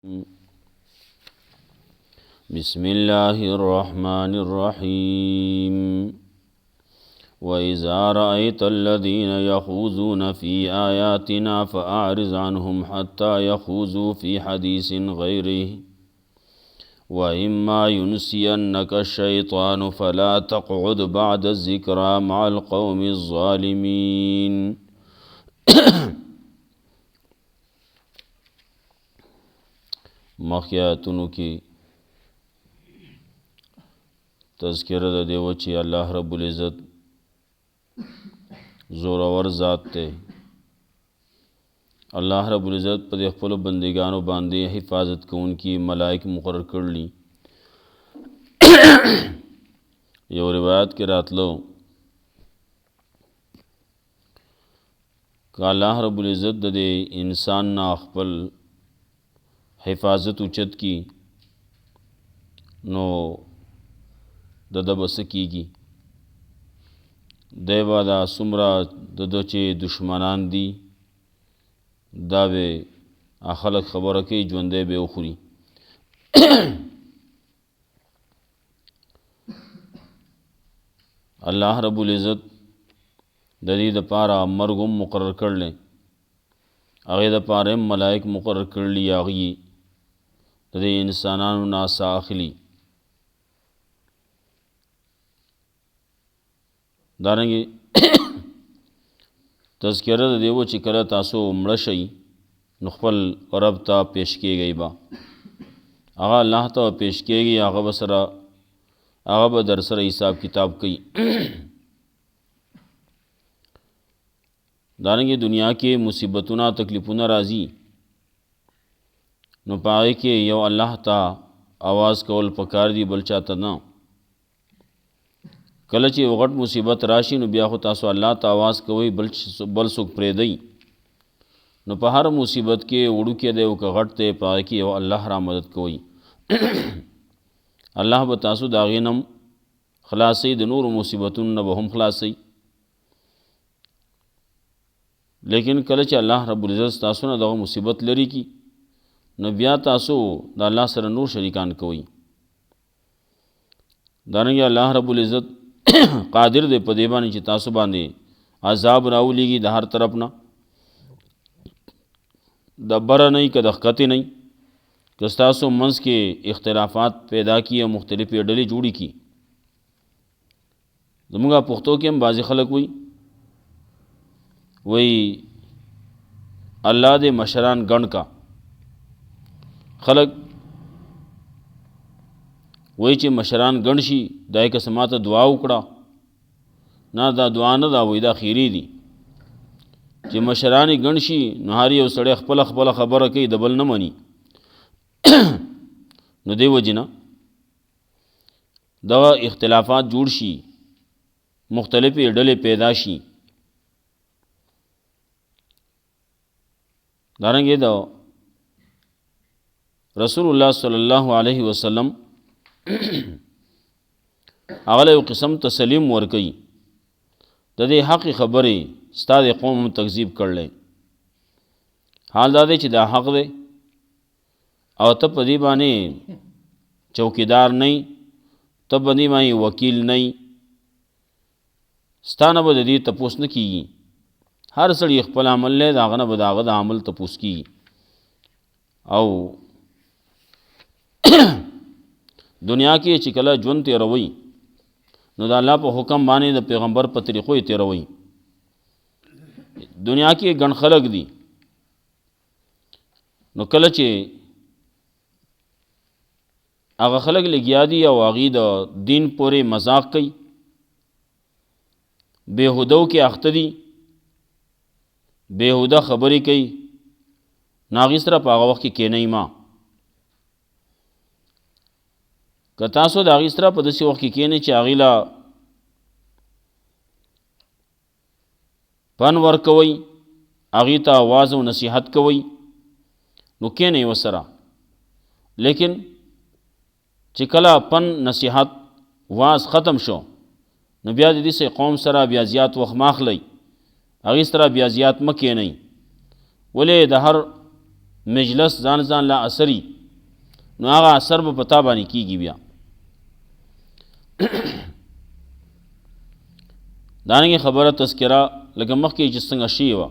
بسم الله الرحمن الرحيم وإذا رأيت الذين يخوضون في آياتنا فأعرض عنهم حتى يخوضوا في حديث غيره وإما ينسينك الشيطان فلا تقعد بعد الذكرى مع القوم الظالمين. مخیاتونو کی تذکرہ د دیو چې الله رب العزت زورور ذات ته. الله رب العزت په خپل بندگانو باندې حفاظت کوونکی ملائک مقرر کړلی. یو روایت کې راتلو که الله رب العزت د انسان نه خپل حفاظت اوچت کی نو د بس کیږي دی با دا څومره د چې دشمنان دي دا به خلک خبره کوي ژوندی به وخوري. الله رب العزت د دې دپاره مرګ هم مقرر کړلی، هغې دپاره هم ملائک مقرر کړلي، هغې د دې انسانانو نه ساه اخلي. دارنګې تذکره د دې و چې کله تاسو مړه شئ نو خپل رب ته پیش کیږئ به هغه الله ته پیش کیږي، هغه به در سره حساب کتاب کوي. دارنګې دنیا کې مصیبتونه تکلیفونه راځي نو په هغې کې یو الله ته آواز کول پکار دي، بل چاته نه. کله چې یو غټ مصیبت راشي نو بیا خو تاسو الله ته آواز کوئ، بل څوک پرېږدئ. نو په هر مصیبت کې وړوکی دی او که غټ دی په هغې کې یو الله را مدد کوئ. الله به تاسو د هغې نه هم خلاصوي، د نورو مصیبتونو نه به هم خلاصوي. لیکن کله چې الله رب العزت تاسو نه دغه مصیبت لري کی نو بیا تاسو د الله سره نور شریکان کوئ. دارنګې الله رب العزت قادر دی په دې باندې چې تاسو باندې عذاب راولیږي د هر طرف نه، د بره نه که د ښکته نه. که ستاسو منځ کې اختلافات پیدا کړي او مختلفې ډلې جوړې کړي. زموږ پښتو کې هم بعضې خلک وایي الله دې مشران ګڼ کا. خلک وایي چې مشران ګڼ شي دا یې که ماته دعا وکړه. نه، دا دعا نه ده، وایي دا خیري دي چې مشران یې ګڼ شي نو هر یو سړی خپله خبره کوي، د بل نه مني. نو دې وجې نه دغه اختلافات جوړ شي، مختلفې ډلې پیدا شي. دارنګې د رسول الله صلی الله علیه وسلم هغه له یو قسم تسلیم ورکوي، د دې حق خبرې ستا د قوم تکذیب کړلی. حال دا دی چې دا حق دی او ته په دې باندې چوکیدار نه، ته په دې باندې وکیل نه، ستا نه به د دې تپوس نه کېږي. هر سړي خپل عمل دی، د هغه نه به د هغه د عمل تپوس کېږي. او دنیا کې چې کله ژوند تېروئ نو د الله په حکم باندې د پیغمبر په طریقو یې تېروئ. دنیا کې ګڼ خلک دي نو کله چې هغه خلک لګیا دي او هغې د دین پورې مذاق کوي، بېهودو کې اخته دي، بېهوده خبرې کوي، نو هغې سره په هغه وخت کې کښېنئ مه. که تاسو د هغې سره په داسې وخت کې کښېنئ چې هغې له پن ورکوئ، هغې ته واعظ او نصیحت کوئ، نو کښېنئ ورسره. لیکن چې کله پن نصیحت واعظ ختم شو نو بیا د دې قوم سره بیا زیات وخت مه اخلئ، هغې سره بیا زیات مه کښېنئ. ولې د هر مجلس ځان لا اثري نو هغه اثر به پتا باندې کیږي بیا. دانګه خبره تذکرہ لکه مخکې چې څنګه شی و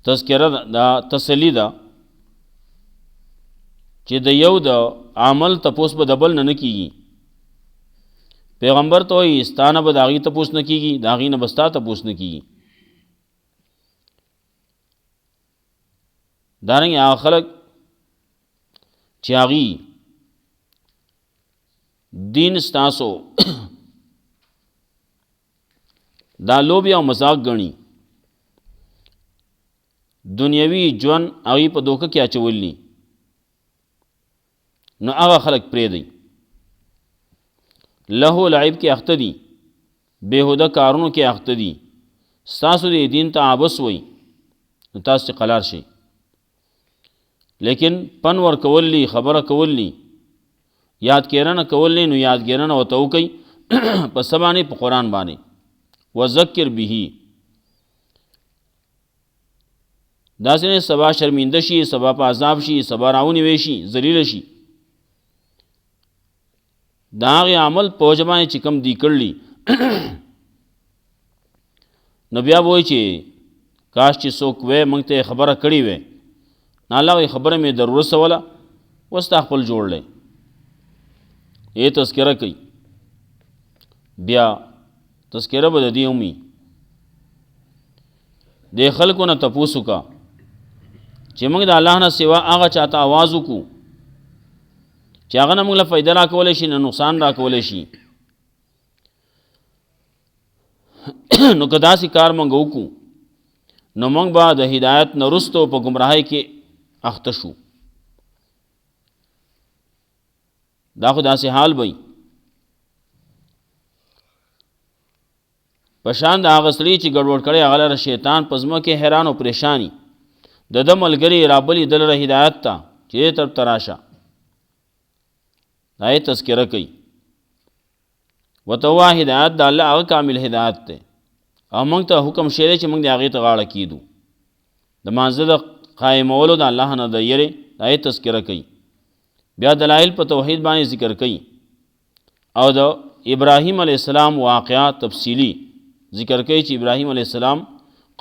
تذکرہ دا تسلی ده چې د یو د عمل تپوس به دبل نه کیږي. پیغمبر ته وایي ستانه به داغي تپوس نه کیږي داغي نه بستا تپوس نه کیږي. دانګه هغه خلک چې هغه دین ستاسو دا لوبیا او مزاق غني دنیوي ژوند هغه په دوکه کې اچولني نو هغه خلق پرې دی له لعب کې اخته دي بهوده کارونو کې اخته دي ستاسو دې دین ته عبس وي نو تاسو قلار شي. لیکن پن ور کولی خبره کولی یاد کېرنه کولی نو یاد کېرنه وته وکي په سبانه په قران باندې وذکر به داسنه سبا شرمنده شي سبا په عذاب شي سبا راونی وشي ذلیل شي داغه عمل پوجمانه چې کم دی کړلی نو بیا وای چې کاش چې څوک وې مونږ ته خبره کړې وې نه الله وی خبره مې ضرورت سواله وستا خپل جوړلې یې تذکرہ کوي بیا تذکرہ به د دې اومي د خلکو نه تپوسو کا چې موږ د الله نه سوا هغه چاته आवाज وکړو چې هغه نه موږ له فائدہ را کولای شي نه نقصان را کولای شي نو کدا سي کار موږ وکړو نو موږ به د هدایت نه رستو په گمراهۍ کې اخته شو. دا خو داسې حال وي پشان د هغه سړي چې ګډوډ کړي هغه لره شیطان پزما کې حیران او پریشانی د د ملګری رابلی دلره هدایت ته چې طرف تراشه دای تذکرہ کوي وتوا هدایت د الله هغه کامل هدایت ته او موږ ته حکم شری چې موږ د هغه ته غاړه کیدو د مانزه د قائمولو د الله نه د یری دای تذکرہ کوي. بیا دلایل په توحید باندې ذکر کوي او د ابراهیم علی السلام واقعات تفصیلی ذکر کوي چې ابراهیم علیہ السلام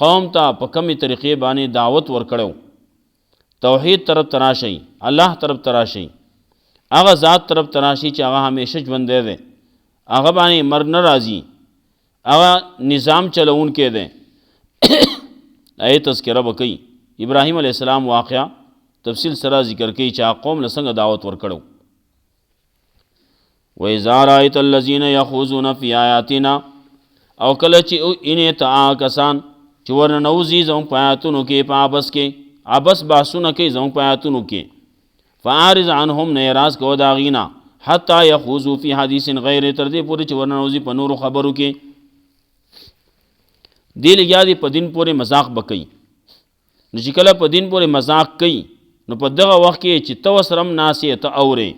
قوم ته په کومه طریقې باندې دعوت ورکړو توحید طرف تراشي الله طرف تراشي هغه ذات طرف تراشي چې هغه همیشه ژوند دی هغه باندې مرګ ناراضي هغه نظام چلون کې دی آیت تذکرہ وکي ابراهیم علیہ السلام واقعا تفصیل سره ذکر کوي چې قوم له څنګه دعوت ورکړو. وَإِذَا رَأَيْتَ الَّذِينَ يَخُوضُونَ فِي آيَاتِنَا او کله چې انې ته کسان چې ورننوځي زموږ په آیاتونو کې په عبس کې عبس بحثونه کوي زموږ په آیاتونو کې فاعرض عنهم نه اعراض کوه د هغې نه حتی یخوضوا فی حدیث غیر تر دې پورې چې ورننوځي په نورو خبرو کې دې لګیا دي په دین پورې مذاق به کوي نو چې کله په دین پورې مذاق کوي نو په دغه وخت کې چې ته ورسره هم ناستې ته اورې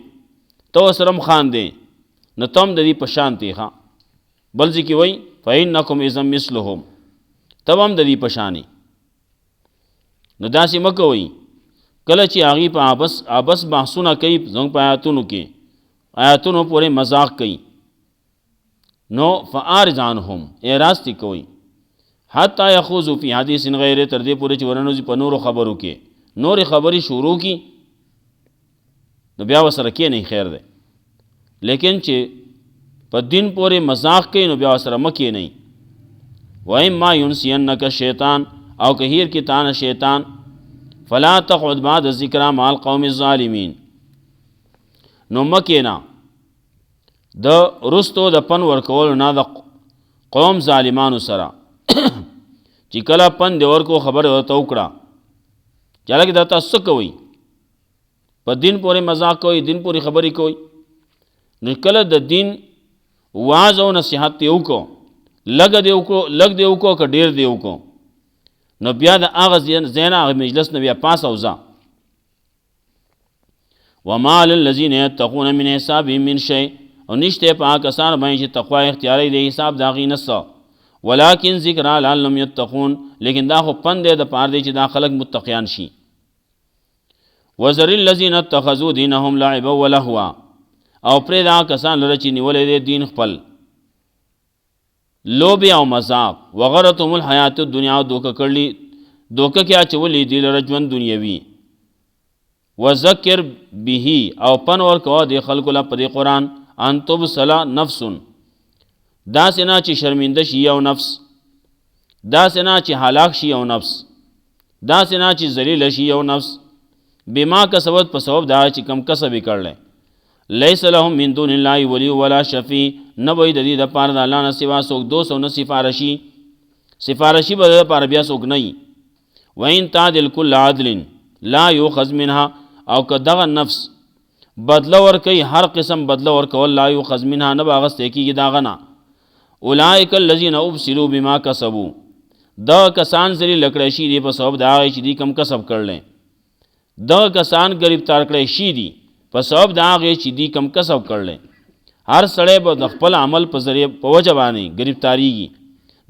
ته ورسره هم خاندې نو ته هم د دې په شان دی ښه بل ځکه وایي فإنکم اذا مثلهم تب هم د دې په شانې نو داسې مه کوئ کله چې هغې په عبس بحثونه کوي زموږ په آیاتونو کې آیاتونو پورې مذاق کوي نو فاعرض عنهم اعراض تې کوئ حتی یخوضوا فی حدیث غیر تر دې پورې چې ورننوځي په نورو خبرو کې نورې خبرې شروع کی نو بیا ورسره کښېنئ خیر دی لیکن چې په دین پورې مذاق کوي نو بیا ورسره مه کښېنئ. وَإِمَّا يُنْسِيَنَّكَ الشَّيْطَانُ او که هیر کې تانه شیطان فلا تقعد بعد الذکر مع القوم الظالمین نو مه کښېنه د رستو د پن ورکولو نه د قوم ظالمانو سره چې کله پن دې ورکو خبره ورته وکړه چې هلکې دا تاسو څه کوئ په دین پورې مذاق کوئ دین پورې خبرې کوئ نو کله د دین واعظ او نصیحت دې وکړو لږ دې وکړو که ډېر دې وکړو نو بیا د هغه ځای نه هغه مجلس نه بیا پاس او ځه. وما للذین یتقون من حسابهم من شیء او نشته په هغه کسان باندې چې تقوا اختیاري دی حساب د هغې نه څه ولکن ذکر لعلهم یتقون لیکن دا خو پند دی د پاره دی چې دا خلک متقیان شي. وذر الذین اتخذوا دینهم لعبا ولهوا او پرې دا کسان لره چې نیولې دي دین خپل لوبې او مذاق وغرتهم الحیات الدنیا دوکه کې اچولې دي لره ژوند دنیوي وذکر به او پن ورکوه د خلکو له په دې قرآن ان تبصل نفس داسې نه چې شرمنده شي یو نفس داسې نه چې هلاک شي یو نفس داسې نه چې ذلیل شي یو نفس بما کسبت په سبب دا چې کم کسب یې کړلی لیس لهم من دون الله ولی ولا شفیع نه به د دې دپاره د الله نه سوا څوک دوست او نه سفارشي به د دپاره بیا څوک نه وي وان تعدل کل عدل لا یؤخذ منها او که دغه نفس بدله ورکوي هر قسم بدله ورکول لا یؤخذ منها نه به اخیستی کېږي د هغه نه اولئک الذین ابسلوا بما کسبوا دغه کسان ذلیل کړی شي دي په سبب د هغې چې دوی کم کسب کړلی دغه کسان گرفتار کړی شي دي په سبب د هغې چې دوی کم کسب کړلی هر سړی به د خپل عمل په ذریعه په وجه باندې ګرفتاریږي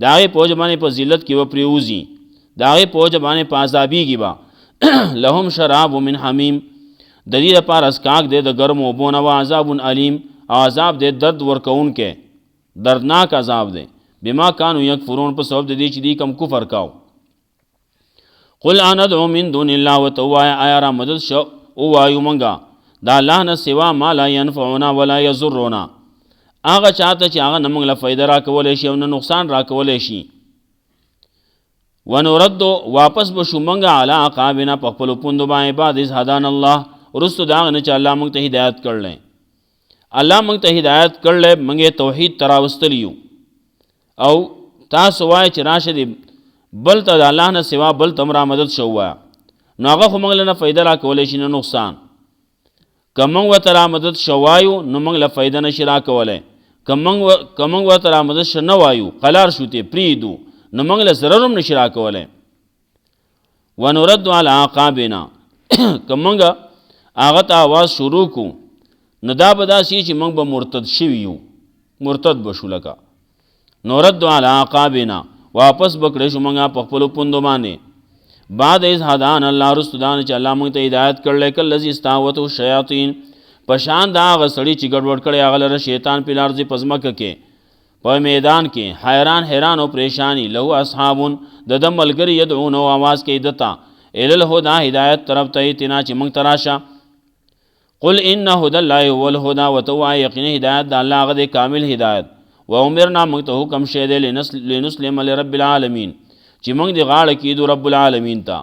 د هغې په وجه باندې په ذلت کې به پرېوځي د هغې په وجه باندې په عذابېږي به لهم شراب من حمیم د دې لپاره اسکاک دی د ګرمو اوبو نه و عذاب علیم او عذاب دی درد ورکوونکی دردناک عذاب دی بما کانوا یکفرون په سبب د دې چې دوی کم کفر کاو قل اندعو من دون الله وتوایا آیا را مدد شو او وایو منګه دا الله نه سوا ما لا ينفعنا ولا يضرنا هغه چاته چې هغه نه موږ له فایده راکولی شي او نه نقصان راکولی شي ونرد واپس به شو منګه علی عقابنا په خپلو پوندو باندې بعد از هدانا الله وروستو د هغه نه چې الله موږ ته هدایت کړلی الله موږ ته هدایت کړلی موږ یې توحید ته راوستلی یو او تاسو وایئ چې راشه دې بل ته د الله نه سوا بل ته هم را مدد شو وایه نو هغه خو موږ له نه فایده راکولی شي نه نقصان که موږ ورته را مدد شو وایو نو موږ له فایده نشي راکولی که موږ ورته را مدد شو نه وایو قلار شو ته پرېږدو نو موږ له ضرر هم نشي راکولی ونرد علی عقابنا که موږ هغه ته آواز شروع کړو نو دا به داسې چې موږ به مرتد شوي یو مرتد به شو لکه نرد علی عقابنا واپس بکړی شو موږ په خپلو پوندو باندې بعد از هدان الله رستو دانه چې الله موږ ته هدایت کړلی کالذي استهوته الشیاطین په شان د هغه سړي چې ګډوډ کړی هغه لره شیطان په الارض په ځمکه کې په میدان کې حیران او پریشانی له اصحابون د ده ملګري یدعون او آواز کوي دته الی الهدی هدایت طرف ته تینا چې موږ ته راشه قل ان هدى الله هو الهدى وتوا یقین هدایت د الله هغه د کامل هدایت و امرنا موږ ته حکم شوی دی لنسلم لرب العالمین چې موږ د غاړه کېدو رب العالمین ته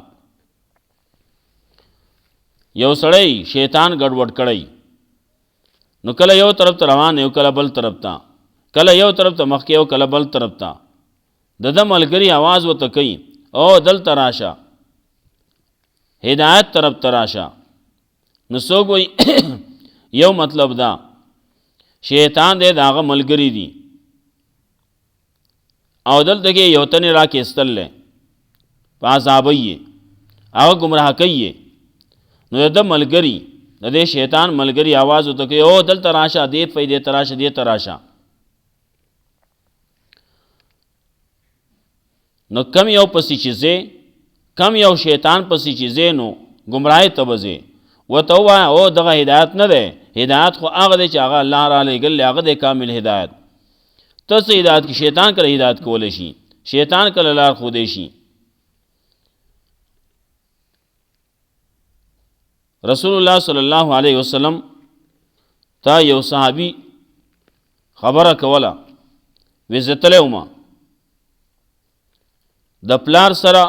یو سړی شیطان ګډوډ کړی نو کله یو طرف ته روان یو کله بل طرف ته کله یو طرف ته مخکې او کله بل طرف ته د ده ملګري آواز ورته کوي او دلته راشه هدایت طرف ته راشه نو څوک وایي یو مطلب دا شیطان دی د هغه ملګري دي او دلته کې یو تنې را کېستلی په عذابوي یې هغه ګمراه کوي یې نو د ده ملګري د دې شیطان ملګري آواز ورته کوي او دلته راشه دې فایدې ته راشه دې ته راشه نو کم یو پسې چې ځې کم یو شیطان پسې چې ځې نو ګمراهۍ ته به ځې ورته ووایه او دغه هدایت نه دی هدایت خو هغه دی چې هغه الله را لېږلی هغه دی کامل هدایت ته څه هدایت کې شیطان کله هدایت کولی شي شیطان کله لار ښودی شي رسول الله صلی الله علیه وسلم تا یو صحابي خبره کوله وی زه تلی وم د پلار سره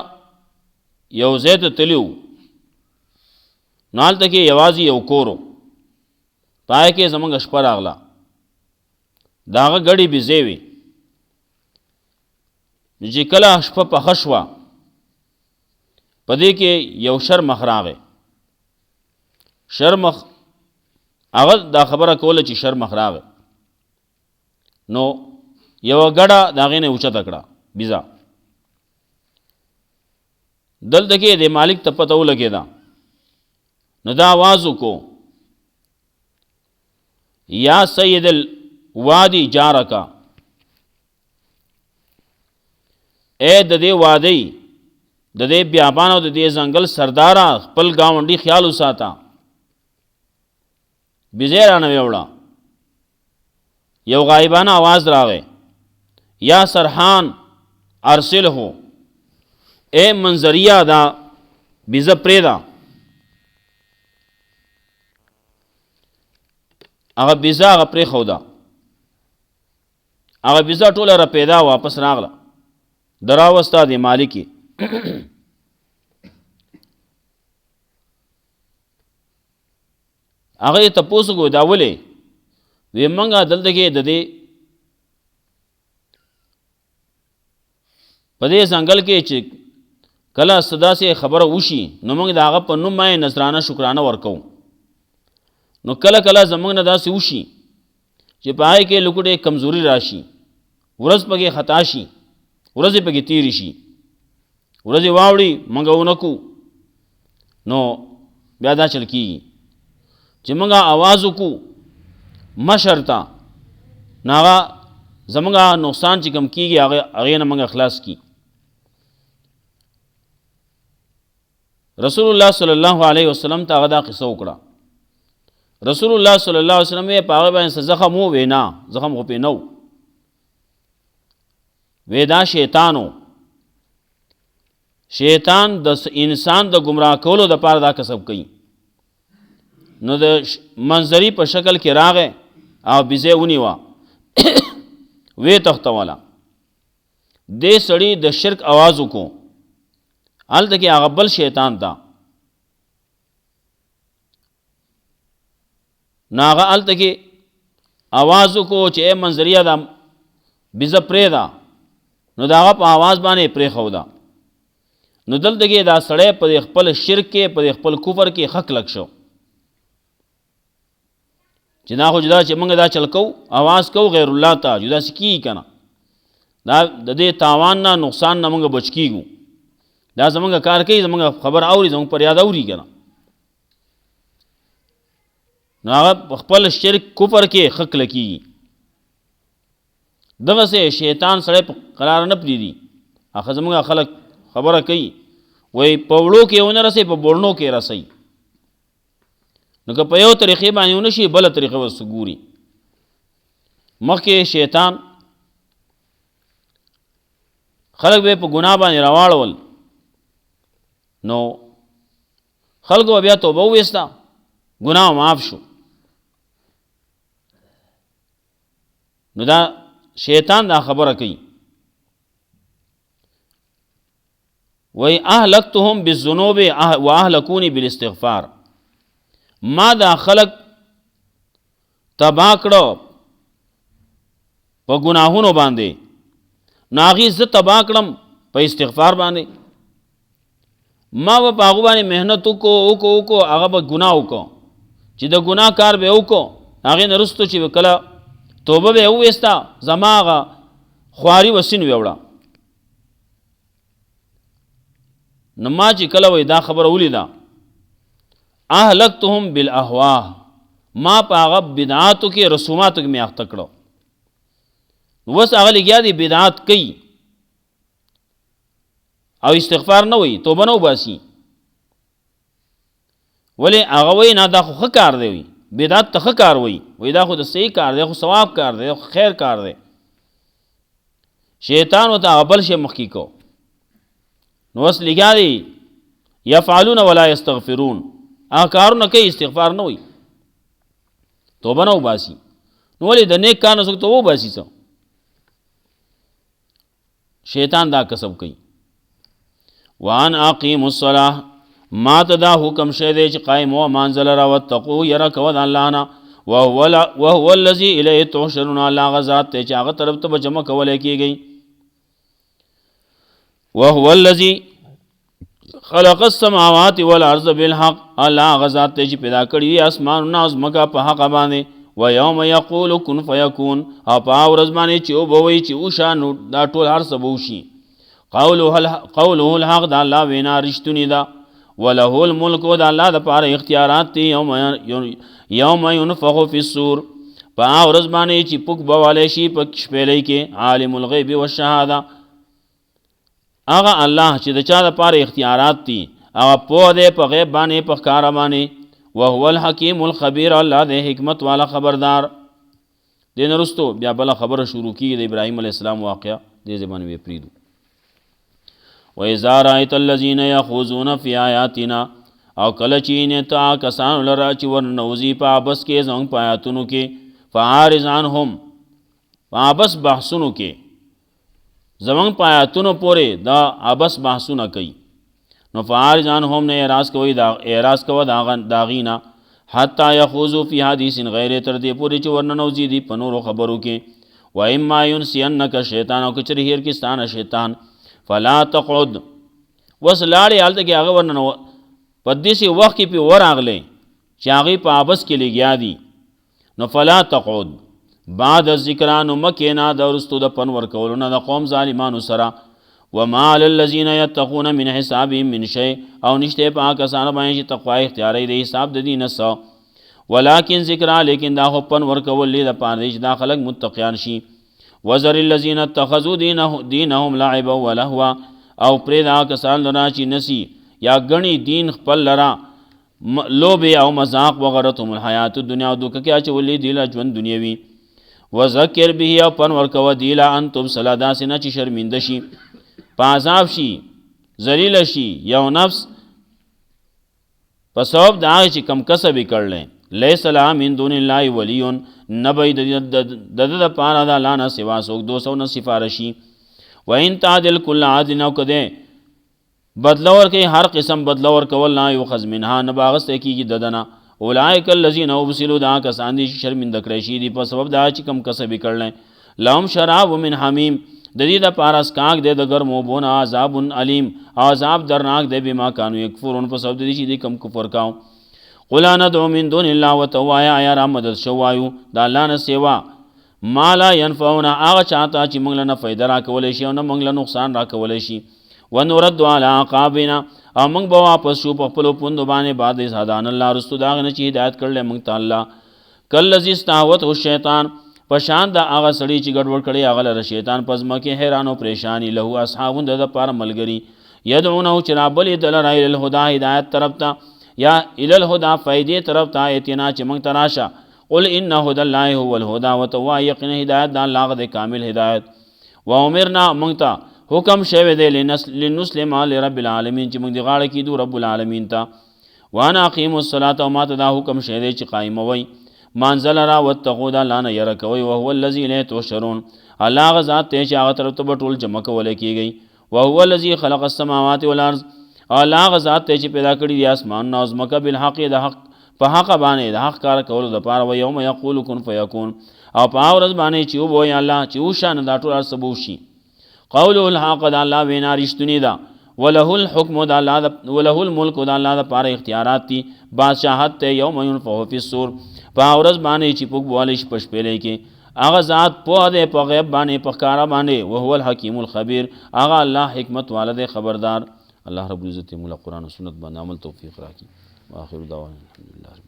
یو ځای ته تلي وو نو هلته کې یوازې یو کور و په هغې کې زموږ شپه راغله د هغه ګډې بېزې وې چې کله شپه پخه شوه په دې کې یو شرمخ راغی شرمخ هغه دا خبره کوله چې شرمخ راغی نو یوه ګډه د هغې نه اوچته کړه بیزه دلته کې د مالک ته پته ولګېده نو دا آواز وکړو یا سید الوادی جارکا اے د دې وادی د دې بیابان او د دې ځنګل سرداره خپل ګاونډي خیال وساته بیزې رانه وړه یو غایبانه आवाज راغی یا سرحان ارسله اے منظریه دا بیزه پریدا هغه بیزه هغه پرې خوده هغه بیزه ټوله را پیدا واپس راغله دراوستا دی مالکی هغه ته پوسو کو دا ولې وی منګه دلته کې د دې په دې ځنګل کې چې کله صدا سے خبره وشي نو موږ د هغه په نوم باندې نذرانه شکرانه ورکو نو کله کله زموږ نه داسې وشي چې پای کې لکوټه کمزوري راشي ورځ پکې خطا شي ورځ پکې تیری شي ورځ واوړي موږ ونکو نو بیا دا چل کیږي چې موږ आवाज وکړو مشرتا ناغه زمونږه نقصان چې کم کیږي هغه نه موږ اخلاص کی رسول الله صلی الله علیه وسلم ته هغه دا قصه وکړه رسول الله صلی الله علیه وسلم په هغه باندې زخم وو وینا زخم خو په نو ودا شیطان د انسان د گمراه کولو د پاره دا کسب کوي نو د منظری په شکل کې راغې او بيزه ونیوا وې تختواله دې سړی د شرک आवाज وکړو الته کې هغه بل شیطان تا ناغه الته کې आवाज وکړو چې منظریه دا بيزه پرې دا نو داغه په आवाज باندې پرې خو دا نو دلته کې دا سړی په خپل شرک کې په خپل کفر کې حق لګ شو چې دا خو جدا چې موږ دا چل کو आवाज کو غیر الله ته جدا سکی کنه دا د دې تاوان نه نقصان نه موږ بچ کیږو دا زمونږ کار کوي زمونږ خبر اوري زمونږ پر یاد اوري کنه نو هغه خپل شرک کفر کې حق لکی دغه سه شیطان سره قرار نه پریدي اخه زمونږ خلک خبره کوي وای پوړو کې ونه رسي په بورنو کې رسي نو که په یو طریقې باندې ونشي بل طریقې وسګوري مخکې شیطان خلق به په ګناه باندې راواړول نو خلق بیا توبه وستا ګناه معاف شو نو دا شیطان دا خبره کوي وای اهلکتهم بالذنوب واهلكوني بالاستغفار ما دا خلق تبا کړو په ګناهونو باندې ناغي ز تبا کړم په استغفار باندې ما په هغه باندې مهنت کو هغه به ګناه وکړو چې د ګناه کار به وکړو هغه نرستو چې وکړه توبه به وستا زماغه خواري وسین ویوړه نما چې کله وې دا خبر ولیدا اهلکتهم بالاهواء ما پاغه بدعاتو کې رسوماتو کې میاخت کړو وس هغه لګیا دي بدعات کوي او استغفار نه وي توبه نه وباسي ولی هغه وای نه دا خو کار دی وي بدعت ته کار وي وای دا خو د صحیح کار دی خو ثواب کار دی خو خیر کار دی شیطان او ته بل شي مخکی کو نو وس لګیا دي يفعلون ولا يستغفرون کارونه کوي استغفار نه وي توبه نه وباسي نو ولې د نیک کار نه څوک توبه وباسي څو شیطان دا کسب کوي وان اقیموا الصلاه ما تدا حکم شه دې چې قائم او مانزل را وتقو ير کو د الله نه وهو الذي الیه تحشرون الله غزاد ته چې هغه طرف ته جمع کول کیږي وهو الذي خلق السماوات والارض بالحق الله غزاد ته چې پیدا کړی اسمان او ازمکه په حق باندې و یوم یقول کن فیکون اپا ورځ باندې چې او بوي چې او شانو دا ټول هر څه بوشي قوله الحق دا الله وینا رښتونی دا وله الملك دا الله د پاره اختیارات دي یوم ينفخ فی الصور په ورځ باندې چې پوک بواله شي په شپېلې کې عالم الغیب والشهاده هغه الله چې د چا دپاره اختیارات دي هغه پوه دی په غیب باندې په ښکاره باندې وهو الحکیم الخبیر الله دی حکمت والا خبردار. دې نه وروستو بیا بله خبره شروع کېږي د ابراهیم علیه السلام واقعه دې ځای باندې به پرېږدو. وإذا رأيت الذين يخوضون في آياتنا او کله چې نه تا کسانو لره چې ورنوځي په عبس کې زموږ په آیاتونو کې فعارض عنهم په عبس بحثونو کې زموږ په آیاتونو پورې دا عبس بحثونه کوي نو فعارض عنهم نه اعراض کوه د هغې نه حتی یخوضوا فی حدیث غیر تر دې پورې چې ورننوځي دي په نورو خبرو کې واما ینسینک شیطان او که چېرې هیر کې ستانه شیطان فلا تقعد وس لاړې هلته کې هغه ورننو په داسې وخت کې پې ورغلی چې هغې په عبس کې لګیا دي نو فلا تقعد بعد الذکرا نو مه کښېنه د وروستو د پن ورکولو نه د قوم ظالمانو سره وما علی الذین یتقون من حسابهم من شیء او نشته په هغه کسانو باندې چې تقوا اختیاروي د حساب د دې نه څه ولکن ذکرا لیکن دا خو پن ورکول دی دپاره دی چې دا خلک متقیان شي وذر الذین اتخذوا دینهم لعبا ولهوا او پرېږده هغه کسان لره چې نسی یا ګڼي دین خپل لره لوبې او مذاق وغرتهم الحیات الدنیا او دوکه کې اچولی دی له ژوند دنیوي وذکر به او پن ورکوه دی له ان تبصله داسې نه چې شرمنده شي په عذاب شي ذلیله شي یو نفس په سبب د هغې چې کم کسب یې کړلی لیس لها من دون الله ولی نه به د ده دپاره د الله نه سوا څوک دوست او نه سفارشي وان تعدل کل عدل او که دی بدله ورکوي هر قسم بدله ورکول لا یؤخذ منها نه به اخیستی کېږي د ده نه اولئک الذین ابسلوا دا کسان دي چې شرمنده کړی شي دي په سبب د هغه چې کم کسب یې کړلی لهم شراب من حمیم د دې دپاره اسکاک دی د ګرمو اوبو نه عذاب علیم عذاب درناک دی بما کانو یکفرون په سبب د دې چې دوی کم کفر کاو قل ندعو من دون الله ورته ووایه ایا را مدد شو وایو د الله نه سوا ما لا ینفعونه هغه چاته چې موږ له نه فایده راکولی شي او نه موږ له نقصان راکولی شي ونرد علی عقابنا او موږ به واپس شو په خپلو پوندو باندې بعد از هدانا الله رستو د هغې نه چې هدایت کړلی موږ ته الله کالذي استهوته الشیطان په شان د هغه سړي چې ګډوډ کړی هغه لره شیطان په ځمکې حیران او پریشاني له اصحابون د دپاره ملګري یدعونه چې رابلې د لره الی الهدا هدایت طرف ته یا الی الهدا فایدې طرف ته ایتنا چې موږ ته راشه قل ان هدى الله هو الهدى ورته وایه یقینا هدایت د الله د کامل هدایت وامرنا موږ ته حکم شوی دی لنسلم لرب العالمین چې موږ د غاړه کېدو رب العالمین ته وانا اقیموا الصلاة او ماته دا حکم شوی دی چې قایموئ مانځه لره واتقوا د الله نه یره کوئ وهو الذي الیه تحشرون الله هغه ذات دی چې هغه طرف ته به ټول جمع کولی کېږئ وهو الذي خلق السماوات والارض او الله هغه ذات دی چې پیدا کړي دي اسمانونه او ځمکه بالحق د حق په حق باندې د حق کار کولو دپاره و یوم یقول کن فیکون او په هغه ورځ باندې چې وبوایي الله چې وشه نو دا ټول هر څه به وشي قوله الحق د الله وینا رښتونې ده وله الحکم د الله وله الملک د الله دپاره اختیارات دي بادشاهت دی یوم ینفخ فی الصور په هغه ورځ باندې چې پوک بوالی شي په شپېلۍ کې هغه ذات پوه دی په غیب باندې په ښکاره باندې وهو الحکیم الخبیر هغه الله حکمت والا دی خبردار. الله رب العزت موږ له قرآن و سنت باندې عمل توفیق راکړي. واخر دعوانا الحمدلله.